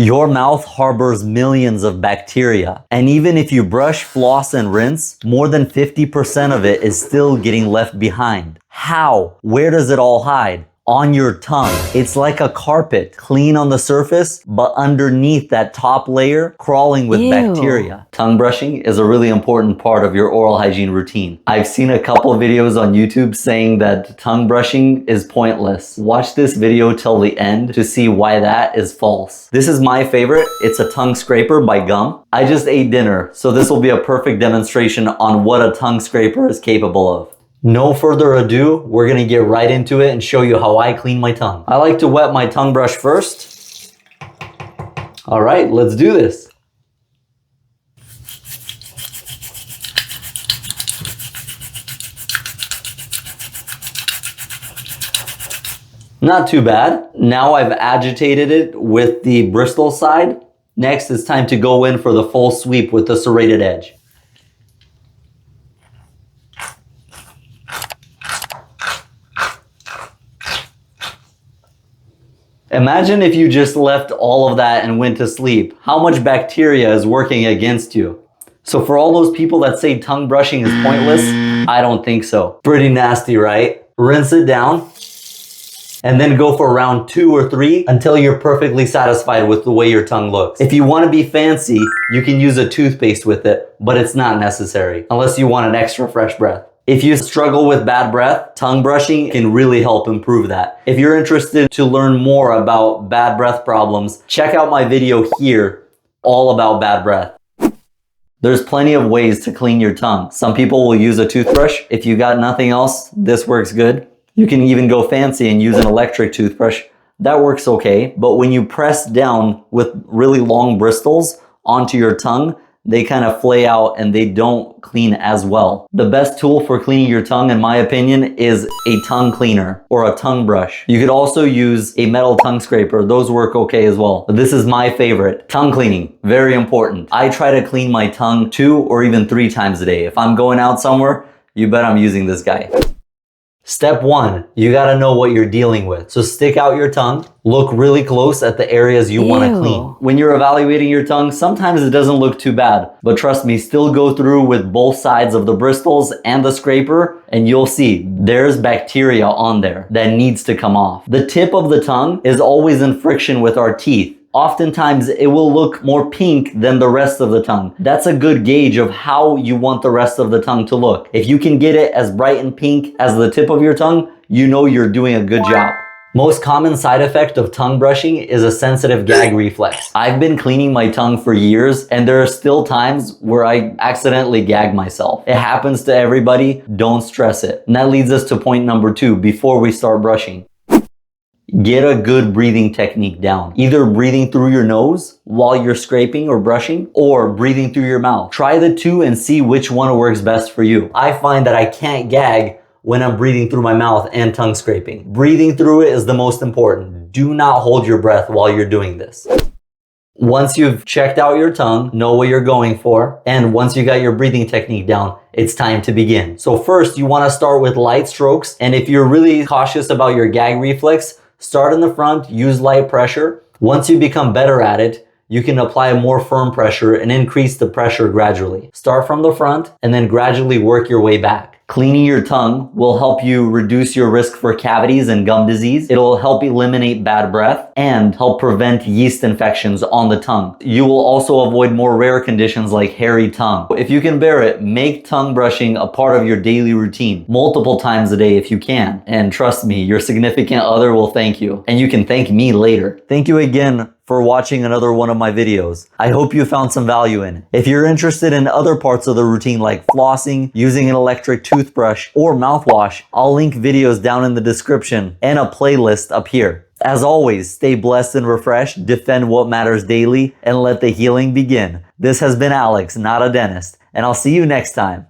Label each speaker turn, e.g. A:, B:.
A: Your mouth harbors millions of bacteria, and even if you brush, floss, and rinse, more than 50% of it is still getting left behind. How? Where does it all hide? On your tongue. It's like a carpet, clean on the surface, but underneath that top layer, crawling with bacteria. Tongue brushing is a really important part of your oral hygiene routine. I've seen a couple of videos on YouTube saying that tongue brushing is pointless. Watch this video till the end to see why that is false. This is my favorite. It's a tongue scraper by Gum. I just ate dinner, so this will be a perfect demonstration on what a tongue scraper is capable of. No further ado, we're gonna get right into it and show you how I clean my tongue. I like to wet my tongue brush first. All right, let's do this. Not too bad. Now I've agitated it with the bristle side. Next, it's time to go in for the full sweep with the serrated edge. Imagine if you just left all of that and went to sleep. How much bacteria is working against you? So for all those people that say tongue brushing is pointless, I don't think so. Pretty nasty, right? Rinse it down and then go for round 2 or 3 until you're perfectly satisfied with the way your tongue looks. If you want to be fancy, you can use a toothpaste with it, but it's not necessary unless you want an extra fresh breath. If you struggle with bad breath, tongue brushing can really help improve that. If you're interested to learn more about bad breath problems, check out my video here, all about bad breath. There's plenty of ways to clean your tongue. Some people will use a toothbrush. If you got nothing else, this works good. You can even go fancy and use an electric toothbrush. That works okay, but when you press down with really long bristles onto your tongue, they kind of flay out and they don't clean as well. The best tool for cleaning your tongue, in my opinion, is a tongue cleaner or a tongue brush. You could also use a metal tongue scraper. Those work okay as well. But this is my favorite. Tongue cleaning, very important. I try to clean my tongue 2 or even 3 times a day. If I'm going out somewhere, you bet I'm using this guy. Step 1, you gotta know what you're dealing with. So stick out your tongue, look really close at the areas you wanna clean. When you're evaluating your tongue, sometimes it doesn't look too bad, but trust me, still go through with both sides of the bristles and the scraper, and you'll see there's bacteria on there that needs to come off. The tip of the tongue is always in friction with our teeth. Oftentimes, it will look more pink than the rest of the tongue. That's a good gauge of how you want the rest of the tongue to look. If you can get it as bright and pink as the tip of your tongue, you know you're doing a good job. Most common side effect of tongue brushing is a sensitive gag reflex. I've been cleaning my tongue for years, and there are still times where I accidentally gag myself. It happens to everybody. Don't stress it. And that leads us to point number 2 before we start brushing. Get a good breathing technique down. Either breathing through your nose while you're scraping or brushing, or breathing through your mouth. Try the 2 and see which one works best for you. I find that I can't gag when I'm breathing through my mouth and tongue scraping. Breathing through it is the most important. Do not hold your breath while you're doing this. Once you've checked out your tongue, know what you're going for, and once you got your breathing technique down, it's time to begin. So first, you want to start with light strokes, and if you're really cautious about your gag reflex, start in the front, use light pressure. Once you become better at it, you can apply more firm pressure and increase the pressure gradually. Start from the front and then gradually work your way back. Cleaning your tongue will help you reduce your risk for cavities and gum disease. It'll help eliminate bad breath and help prevent yeast infections on the tongue. You will also avoid more rare conditions like hairy tongue. If you can bear it, make tongue brushing a part of your daily routine, multiple times a day if you can. And trust me, your significant other will thank you. And you can thank me later. Thank you again for watching another one of my videos. I hope you found some value in it. If you're interested in other parts of the routine like flossing, using an electric toothbrush, or mouthwash, I'll link videos down in the description and a playlist up here. As always, stay blessed and refreshed, defend what matters daily, and let the healing begin. This has been Alex, not a dentist, and I'll see you next time.